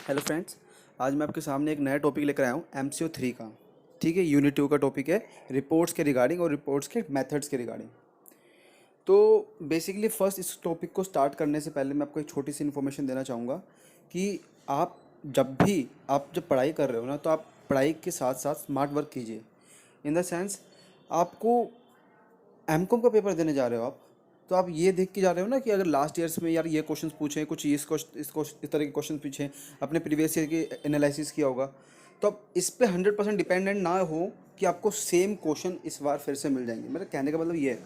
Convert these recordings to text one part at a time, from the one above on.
Hello friends. आज मैं आपके सामने एक नया टॉपिक लेकर आया हूँ MCO 3 का। ठीक है, यूनिट 2 का टॉपिक है रिपोर्ट्स के रिगार्डिंग और रिपोर्ट्स के मेथड्स के रिगार्डिंग। तो बेसिकली फर्स्ट इस टॉपिक को स्टार्ट करने से पहले मैं आपको एक छोटी सी इन्फॉर्मेशन देना चाहूँगा कि आप जब पढ़ाई कर रहे हो ना, तो आप पढ़ाई के साथ साथ स्मार्ट वर्क कीजिए। इन द सेंस, आपको एमकॉम का पेपर देने जा रहे हो आप, तो आप ये देख के जा रहे हो ना कि अगर लास्ट ईयर्स में यार ये क्वेश्चंस पूछे, कुछ इस तरह के क्वेश्चन पूछे, अपने प्रीवियस ईयर के एनालिसिस किया होगा, तो आप इस पे 100% डिपेंडेंट ना हो कि आपको सेम क्वेश्चन इस बार फिर से मिल जाएंगे। मेरा कहने का मतलब ये है,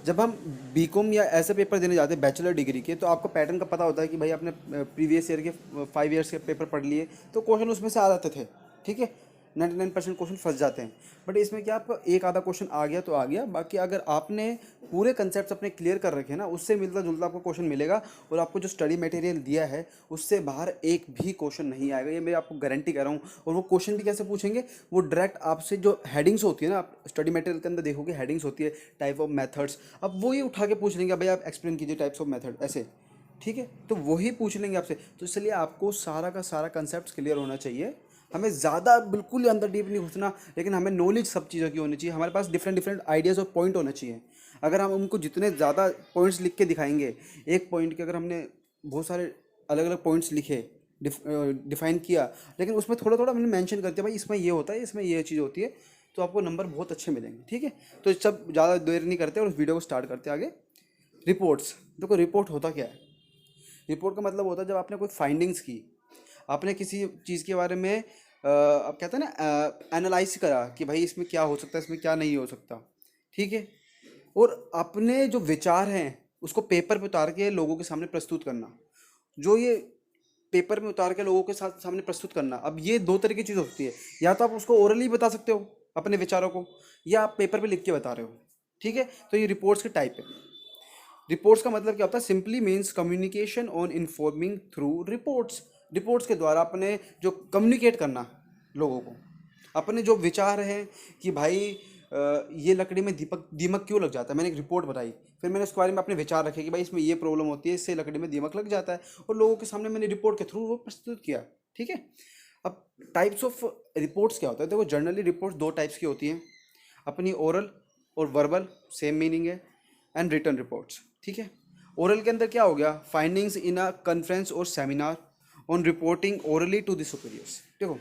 जब हम बीकॉम या ऐसे पेपर देने जाते हैं बैचलर डिग्री के, तो आपको पैटर्न का पता होता है कि भाई आपने प्रीवियस ईयर के 5 ईयर्स के पेपर पढ़ लिए, तो क्वेश्चन उसमें से आ जाते थे। ठीक है, 99% क्वेश्चन फंस जाते हैं। बट इसमें क्या, आपका एक आधा क्वेश्चन आ गया तो आ गया, बाकी अगर आपने पूरे कंसेप्ट अपने क्लियर कर रखे हैं ना, उससे मिलता जुलता आपको क्वेश्चन मिलेगा। और आपको जो स्टडी मटेरियल दिया है उससे बाहर एक भी क्वेश्चन नहीं आएगा, ये मैं आपको गारंटी कर रहा हूँ। और वो क्वेश्चन भी कैसे पूछेंगे, वो डायरेक्ट आपसे जो हेडिंग्स होती है ना, आप स्टडी मटेरियल के अंदर देखोगे हेडिंग्स होती है, टाइप ऑफ मेथड्स, अब वो ही उठा के पूछ लेंगे, भाई आप एक्सप्लेन कीजिए टाइप्स ऑफ मेथड ऐसे। ठीक है, तो वही पूछ लेंगे आपसे। तो इसलिए आपको सारा का सारा कंसेप्ट क्लियर होना चाहिए। हमें ज़्यादा बिल्कुल ही अंदर डीप नहीं घुसना, लेकिन हमें नॉलेज सब चीज़ों की होनी चाहिए। हमारे पास डिफरेंट डिफरेंट आइडियाज़ और पॉइंट होने चाहिए। अगर हम उनको जितने ज़्यादा पॉइंट्स लिख के दिखाएंगे, एक पॉइंट के अगर हमने बहुत सारे अलग अलग पॉइंट्स लिखे, डिफाइन किया, लेकिन उसमें थोड़ा थोड़ा हमने मेंशन कर दिया भाई इसमें ये होता है, इसमें ये चीज़ होती है, तो आपको नंबर बहुत अच्छे मिलेंगे। ठीक है, तो सब ज़्यादा देर नहीं करते और उस वीडियो को स्टार्ट करते आगे। रिपोर्ट्स, देखो रिपोर्ट होता क्या है। रिपोर्ट का मतलब होता है जब आपने कोई फाइंडिंग्स की, आपने किसी चीज़ के बारे में अब कहते हैं ना एनालाइज करा कि भाई इसमें क्या हो सकता है, इसमें क्या नहीं हो सकता। ठीक है, और अपने जो विचार हैं उसको पेपर पे उतार के लोगों के सामने प्रस्तुत करना। जो ये पेपर में उतार के लोगों के साथ सामने प्रस्तुत करना, अब ये दो तरह की चीज़ होती है। या तो आप उसको ओरली बता सकते हो अपने विचारों को, या आप पेपर पे लिख के बता रहे हो। ठीक है, तो ये रिपोर्ट्स के टाइप है। रिपोर्ट्स का मतलब क्या होता है, simply means communication on informing through reports. Reports के द्वारा अपने जो कम्युनिकेट करना लोगों को, अपने जो विचार हैं कि भाई ये लकड़ी में दीपक दीमक क्यों लग जाता है, मैंने एक रिपोर्ट बताई, फिर मैंने उसके बारे में अपने विचार रखे कि भाई इसमें ये प्रॉब्लम होती है, इससे लकड़ी में दीमक लग जाता है, और लोगों के सामने मैंने रिपोर्ट के थ्रू वो प्रस्तुत किया। ठीक है, अब टाइप्स ऑफ रिपोर्ट्स क्या होता है, देखो जनरली रिपोर्ट्स दो टाइप्स की होती हैं, अपनी ओरल और वर्बल, सेम मीनिंग है, एंड रिटर्न रिपोर्ट्स। ठीक है, ओरल के अंदर क्या हो गया, फाइंडिंग्स इन अ कॉन्फ्रेंस और seminar on reporting orally to the superiors. देखो,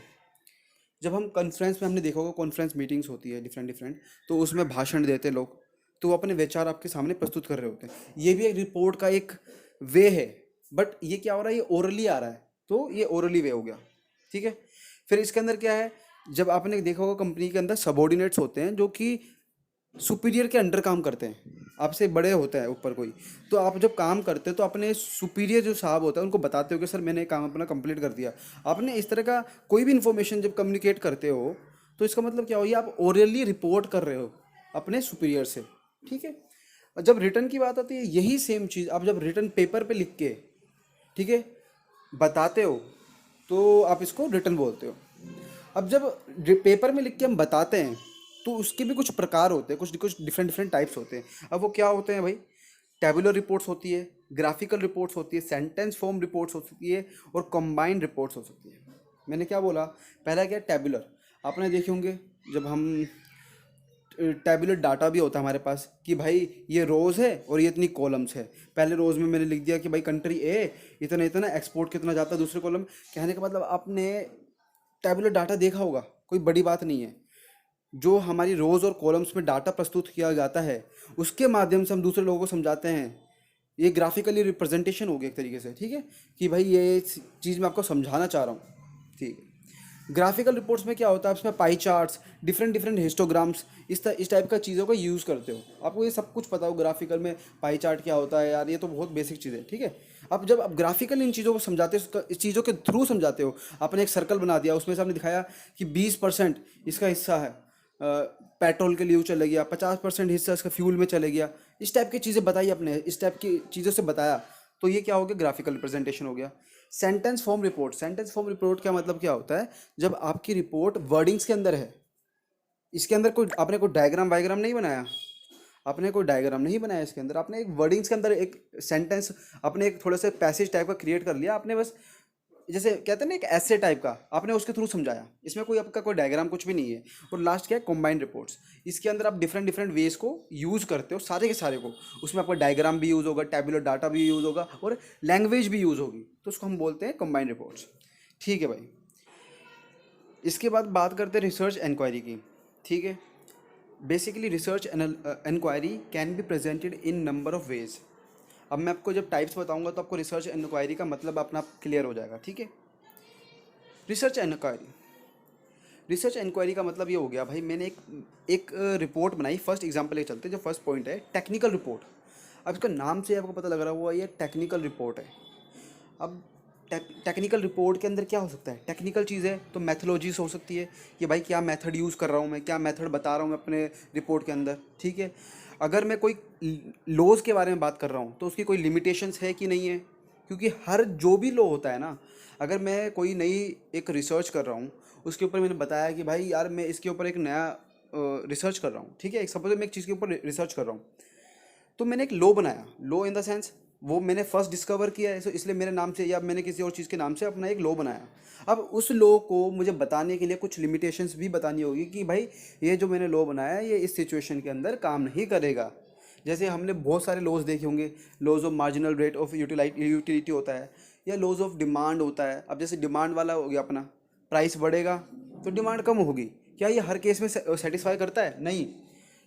जब हम कॉन्फ्रेंस में, हमने देखा होगा कॉन्फ्रेंस मीटिंग्स होती है डिफरेंट डिफरेंट, तो उसमें भाषण देते हैं लोग, तो वो अपने विचार आपके सामने प्रस्तुत कर रहे होते हैं। ये भी एक रिपोर्ट का एक वे है, बट ये क्या हो रहा है, ये ओरली आ रहा है, तो ये ओरली वे हो गया। ठीक है, फिर इसके अंदर क्या है, जब आपने देखा होगा कंपनी के अंदर सबॉर्डिनेट्स होते हैं जो कि सुपीरियर के अंडर काम करते हैं, आपसे बड़े होते हैं ऊपर कोई, तो आप जब काम करते हैं तो अपने सुपीरियर जो साहब होता है उनको बताते हो कि सर मैंने काम अपना कंप्लीट कर दिया। आपने इस तरह का कोई भी इन्फॉर्मेशन जब कम्युनिकेट करते हो, तो इसका मतलब क्या हो, ये आप ओरली रिपोर्ट कर रहे हो अपने सुपीरियर से। ठीक है, और जब रिटर्न की बात आती है, यही सेम चीज़ आप जब रिटर्न पेपर पे लिख के, ठीक है, बताते हो, तो आप इसको रिटर्न बोलते हो। अब जब पेपर में लिख के हम बताते हैं, तो उसके भी कुछ प्रकार होते हैं, कुछ कुछ डिफरेंट डिफरेंट टाइप्स होते हैं। अब वो क्या होते हैं भाई, टेबुलर रिपोर्ट्स होती है, ग्राफिकल रिपोर्ट्स होती है, सेंटेंस फॉर्म रिपोर्ट्स हो सकती है, और कंबाइंड रिपोर्ट्स हो सकती है। मैंने क्या बोला, पहला क्या, टेबुलर। आपने देखे होंगे जब हम टेबुलर डाटा भी होता है हमारे पास कि भाई ये रोज़ है और ये इतनी कॉलम्स है। पहले रोज़ में मैंने लिख दिया कि भाई कंट्री ए इतना इतना एक्सपोर्ट कितना जाता है, दूसरे कॉलम। कहने का मतलब आपने टेबुलर डाटा देखा होगा, कोई बड़ी बात नहीं है। जो हमारी रोज़ और कॉलम्स में डाटा प्रस्तुत किया जाता है, उसके माध्यम से हम दूसरे लोगों को समझाते हैं। ये ग्राफिकली रिप्रेजेंटेशन हो गया एक तरीके से। ठीक है, कि भाई ये चीज़ मैं आपको समझाना चाह रहा हूँ। ठीक है, ग्राफिकल रिपोर्ट्स में क्या होता है, उसमें pie charts, different different histograms, इस टाइप का चीज़ों का यूज़ करते हो। आपको ये सब कुछ पता हो ग्राफिकल में पाई चार्ट क्या होता है, यार ये तो बहुत बेसिक चीज़ है। ठीक है, अब जब आप ग्राफिकल इन चीज़ों को समझाते हो, इस चीज़ों के थ्रू समझाते हो, आपने एक सर्कल बना दिया, उसमें से आपने दिखाया कि 20% इसका हिस्सा है पेट्रोल के लिए चले गया, 50% हिस्सा इसका फ्यूल में चले गया। इस टाइप की चीज़ें बताई आपने, इस टाइप की चीज़ों से बताया, तो ये क्या हो गया, ग्राफिकल रिप्रेजेंटेशन हो गया। Sentence form report, sentence form report का मतलब क्या होता है, जब आपकी रिपोर्ट वर्डिंग्स के अंदर है, इसके अंदर कोई आपने कोई डायग्राम वायग्राम नहीं बनाया, आपने कोई डायग्राम नहीं बनाया इसके अंदर, आपने एक वर्डिंग्स के अंदर एक सेंटेंस, आपने एक थोड़ा सा पैसेज टाइप का क्रिएट कर लिया, आपने बस जैसे कहते हैं ना एक ऐसे टाइप का आपने उसके थ्रू समझाया, इसमें कोई आपका कोई डायग्राम कुछ भी नहीं है। और लास्ट क्या है, कंबाइंड रिपोर्ट्स। इसके अंदर आप डिफरेंट डिफरेंट वेज को यूज़ करते हो सारे के सारे को, उसमें आपका डायग्राम भी यूज़ होगा, टैबुलर डाटा भी यूज़ होगा और लैंग्वेज भी यूज़ होगी, तो उसको हम बोलते हैं कंबाइंड रिपोर्ट्स। ठीक है भाई। इसके बाद बात करते हैं रिसर्च इंक्वायरी की। ठीक है। Basically research inquiry can be presented in number of ways. अब मैं आपको जब टाइप्स बताऊंगा तो आपको रिसर्च इंक्वायरी का मतलब अपना क्लियर हो जाएगा। ठीक है। रिसर्च इंक्वायरी, रिसर्च इंक्वायरी का मतलब ये हो गया भाई, मैंने एक रिपोर्ट बनाई। फर्स्ट एग्जांपल ले चलते हैं, जो फर्स्ट पॉइंट है टेक्निकल रिपोर्ट। अब इसका नाम से आपको पता लग रहा हुआ ये टेक्निकल रिपोर्ट है। अब टेक्निकल रिपोर्ट के अंदर क्या हो सकता है, टेक्निकल चीज़ें तो मैथोलॉजीज हो सकती है कि भाई क्या मेथड यूज़ कर रहा हूँ मैं, क्या मेथड बता रहा हूँ मैं अपने रिपोर्ट के अंदर। ठीक है। अगर मैं कोई लॉज के बारे में बात कर रहा हूँ तो उसकी कोई लिमिटेशंस है कि नहीं है, क्योंकि हर जो भी लॉ होता है ना, अगर मैं कोई नई एक रिसर्च कर रहा हूँ, उसके ऊपर मैंने बताया कि भाई यार मैं इसके ऊपर एक नया रिसर्च कर रहा हूँ। ठीक है। एक सपोज मैं एक चीज़ के ऊपर रिसर्च कर रहा हूँ, तो मैंने एक लो बनाया, लो इन द सेंस वो मैंने फर्स्ट डिस्कवर किया है, इसलिए मेरे नाम से या मैंने किसी और चीज़ के नाम से अपना एक लो बनाया। अब उस लो को मुझे बताने के लिए कुछ लिमिटेशंस भी बतानी होगी कि भाई ये जो मैंने लो बनाया है ये इस सिचुएशन के अंदर काम नहीं करेगा। जैसे हमने बहुत सारे लॉज देखे होंगे, laws of marginal rate of utility होता है, या लॉज ऑफ डिमांड होता है। अब जैसे डिमांड वाला हो गया अपना, प्राइस बढ़ेगा तो डिमांड कम होगी, क्या ये हर केस में सेटिस्फाई करता है? नहीं।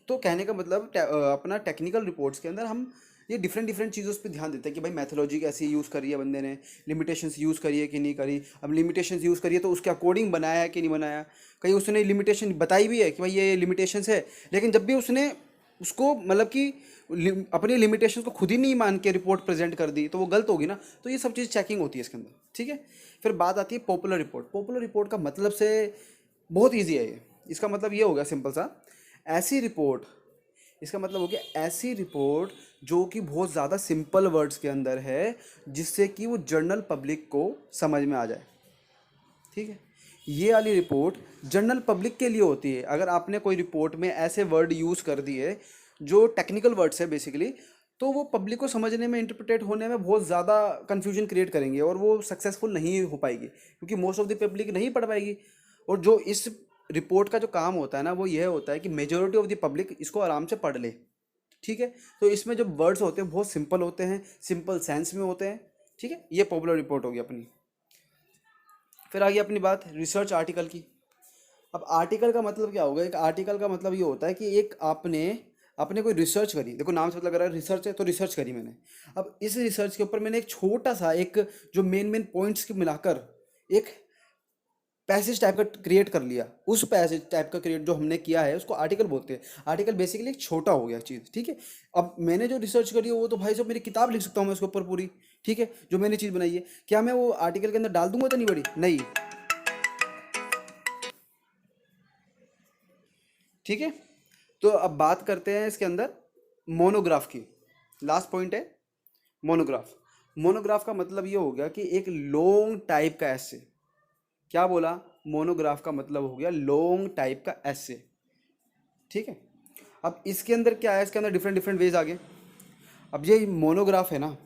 तो कहने का मतलब अपना टेक्निकल रिपोर्ट्स के अंदर हम ये डिफरेंट डिफरेंट चीज़ों पे ध्यान देते हैं कि भाई मैथोलॉजी कैसी यूज़ करी है बंदे ने, लिमिटेशंस यूज़ करी है कि नहीं करी। अब लिमिटेशंस यूज़ करी है तो उसके अकॉर्डिंग बनाया है कि नहीं बनाया। कहीं उसने लिमिटेशन बताई भी है कि भाई ये लिमिटेशंस है, लेकिन जब भी उसने उसको मतलब कि अपनी लिमिटेशन को खुद ही नहीं मान के रिपोर्ट प्रेजेंट कर दी तो वो गलत होगी ना। तो ये सब चीज़ चेकिंग होती है इसके अंदर। ठीक है। फिर बात आती है पॉपुलर रिपोर्ट। पॉपुलर रिपोर्ट का मतलब से बहुत ईजी है ये। इसका मतलब ये हो गया सिंपल सा, ऐसी रिपोर्ट, इसका मतलब हो गया ऐसी रिपोर्ट जो कि बहुत ज़्यादा सिंपल वर्ड्स के अंदर है, जिससे कि वो जनरल पब्लिक को समझ में आ जाए। ठीक है। ये वाली रिपोर्ट जनरल पब्लिक के लिए होती है। अगर आपने कोई रिपोर्ट में ऐसे वर्ड यूज़ कर दिए जो टेक्निकल वर्ड्स है बेसिकली, तो वो पब्लिक को समझने में, इंटरप्रेट होने में बहुत ज़्यादा कन्फ्यूजन क्रिएट करेंगे और वो सक्सेसफुल नहीं हो पाएगी, क्योंकि मोस्ट ऑफ द पब्लिक नहीं पढ़ पाएगी। और जो इस रिपोर्ट का जो काम होता है ना, वो यह होता है कि मेजोरिटी ऑफ द पब्लिक इसको आराम से पढ़ ले। ठीक है। तो इसमें जो वर्ड्स होते हैं बहुत सिंपल होते हैं, सिंपल सेंस में होते हैं। ठीक है। ये पॉपुलर रिपोर्ट होगी अपनी। फिर आगे अपनी बात रिसर्च आर्टिकल की। अब आर्टिकल का मतलब क्या होगा, एक आर्टिकल का मतलब ये होता है कि एक आपने आपने कोई रिसर्च करी, देखो नाम से मतलब अगर रिसर्च है तो रिसर्च करी मैंने। अब इस रिसर्च के ऊपर मैंने एक छोटा सा एक जो मेन मेन पॉइंट्स के मिलाकर एक पैसेज टाइप का क्रिएट कर लिया। उस पैसेज टाइप का क्रिएट जो हमने किया है उसको आर्टिकल बोलते हैं। आर्टिकल बेसिकली एक छोटा हो गया चीज़। ठीक है। अब मैंने जो रिसर्च करी है वो तो भाई साहब मेरी किताब लिख सकता हूँ मैं उसके ऊपर पूरी। ठीक है। जो मैंने चीज़ बनाई है, क्या मैं वो आर्टिकल के अंदर डाल दूंगा तो नहीं बड़ी? नहीं। ठीक है। तो अब बात करते हैं इसके अंदर मोनोग्राफ की। लास्ट पॉइंट है मोनोग्राफ। मोनोग्राफ का मतलब ये हो गया कि एक लॉन्ग टाइप का ऐसे। क्या बोला? मोनोग्राफ का मतलब हो गया लॉन्ग टाइप का ऐसे। ठीक है। अब इसके अंदर क्या है, इसके अंदर डिफरेंट डिफरेंट वेज आ गए। अब ये मोनोग्राफ है ना,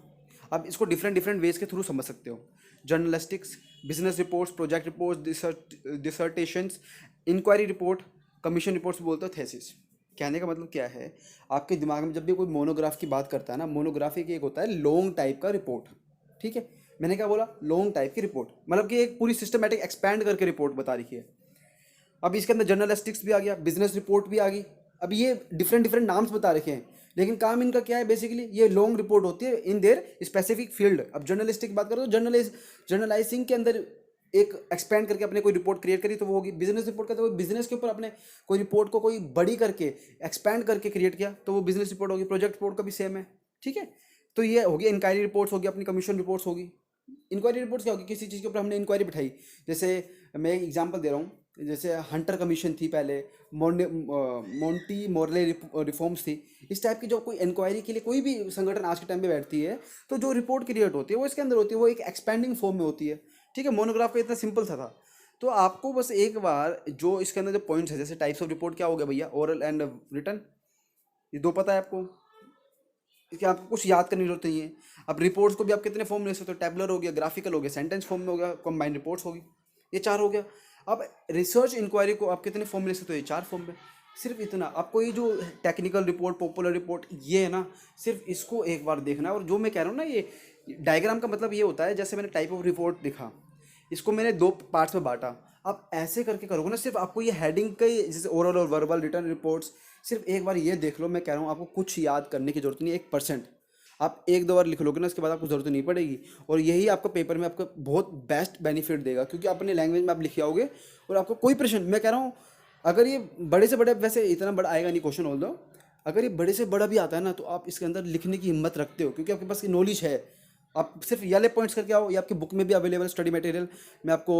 अब इसको डिफरेंट डिफरेंट वेज के थ्रू समझ सकते हो। Journalistics, business reports, project reports, dissertations, inquiry report, commission reports बोलते हो, थेसिस। कहने का मतलब क्या है, आपके दिमाग में जब भी कोई मोनोग्राफ की बात करता है ना, मोनोग्राफी एक होता है लॉन्ग टाइप का रिपोर्ट। ठीक है। मैंने क्या बोला? लॉन्ग टाइप की रिपोर्ट, मतलब कि एक पूरी सिस्टमेटिक एक्सपैंड करके रिपोर्ट बता रखी है। अब इसके अंदर जर्नलिस्टिक्स भी आ गया, बिजनेस रिपोर्ट भी आ गई। अब ये डिफरेंट डिफरेंट नाम्स बता रखे हैं, लेकिन काम इनका क्या है बेसिकली, ये लॉन्ग रिपोर्ट होती है इन देयर स्पेसिफिक फील्ड। अब जर्नलिस्टिक की बात करो तो जर्नलाइजिंग के अंदर एक एक्सपेंड करके अपने कोई रिपोर्ट क्रिएट करी तो वो होगी। बिजनेस रिपोर्ट का तो बिजनेस के ऊपर अपने कोई रिपोर्ट को कोई बड़ी करके एक्सपैंड करके क्रिएट किया तो वो बिजनेस रिपोर्ट होगी। प्रोजेक्ट रिपोर्ट का भी सेम है। ठीक है। तो ये होगी इंक्वायरी रिपोर्ट्स होगी, अपनी कमीशन रिपोर्ट्स होगी। इंक्वायरी रिपोर्ट्स क्या होगी, किसी चीज़ के ऊपर हमने इंक्वायरी बिठाई। जैसे मैं एक एग्जांपल दे रहा हूँ, जैसे हंटर कमीशन थी पहले, मोंटी मोरले रिफॉर्म्स थी। इस टाइप की जो कोई इंक्वायरी के लिए कोई भी संगठन आज के टाइम पे बैठती है, तो जो रिपोर्ट क्रिएट होती है वो इसके अंदर होती है, वो एक एक्सपेंडिंग फॉर्म में होती है। ठीक है। मोनोग्राफ का इतना सिंपल सा था। तो आपको बस एक बार जो इसके अंदर जो पॉइंट्स है, जैसे टाइप्स ऑफ रिपोर्ट क्या हो गया भैया, ओरल एंड रिटन, ये दो पता है आपको। कि आपको कुछ याद करने की जरूरत नहीं है। अब रिपोर्ट्स को भी आप कितने फॉर्म ले सकते हो, टैबुलर हो गया, ग्राफिकल हो गया, सेंटेंस फॉर्म में हो गया, कंबाइंड रिपोर्ट्स होगी, ये 4 हो गया। अब रिसर्च इंक्वायरी को आप कितने फॉर्म ले सकते हो, ये 4 फॉर्म में। सिर्फ इतना आपको ये जो टेक्निकल रिपोर्ट, पॉपुलर रिपोर्ट, ये है ना, सिर्फ इसको एक बार देखना है। और जो मैं कह रहा हूँ ना, ये डायग्राम का मतलब ये होता है, जैसे मैंने टाइप ऑफ रिपोर्ट लिखा, इसको मैंने 2 पार्ट्स में बांटा। आप ऐसे करके करोगे ना, सिर्फ आपको ये हेडिंग का जैसे ओरल और वर्बल रिटर्न रिपोर्ट्स, सिर्फ एक बार ये देख लो। मैं कह रहा हूँ आपको कुछ याद करने की जरूरत नहीं है, 1%। आप 1-2 बार लिख लोगे ना, उसके बाद आपको ज़रूरत नहीं पड़ेगी। और यही आपको पेपर में आपको बहुत बेस्ट बेनिफिट देगा, क्योंकि अपने लैंग्वेज में आप लिखे आओगे और आपको कोई प्रश्न, मैं कह रहा हूँ, अगर ये बड़े से बड़े, वैसे इतना बड़ा आएगा नहीं क्वेश्चन ऑल दो, अगर ये बड़े से बड़ा भी आता है ना, तो आप इसके अंदर लिखने की हिम्मत रखते हो, क्योंकि आपके पास नॉलेज है। आप सिर्फ ये वाले पॉइंट्स करके आओ, ये आपकी बुक में भी अवेलेबल स्टडी मटेरियल। मैं आपको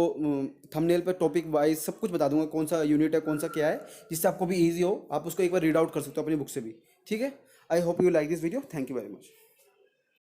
थंबनेल पर टॉपिक वाइज सब कुछ बता दूंगा, कौन सा यूनिट है, कौन सा क्या है, जिससे आपको भी ईजी हो। आप उसको एक बार रीड आउट कर सकते हो अपनी बुक से भी, ठीक है। I hope you like this video, thank you very much.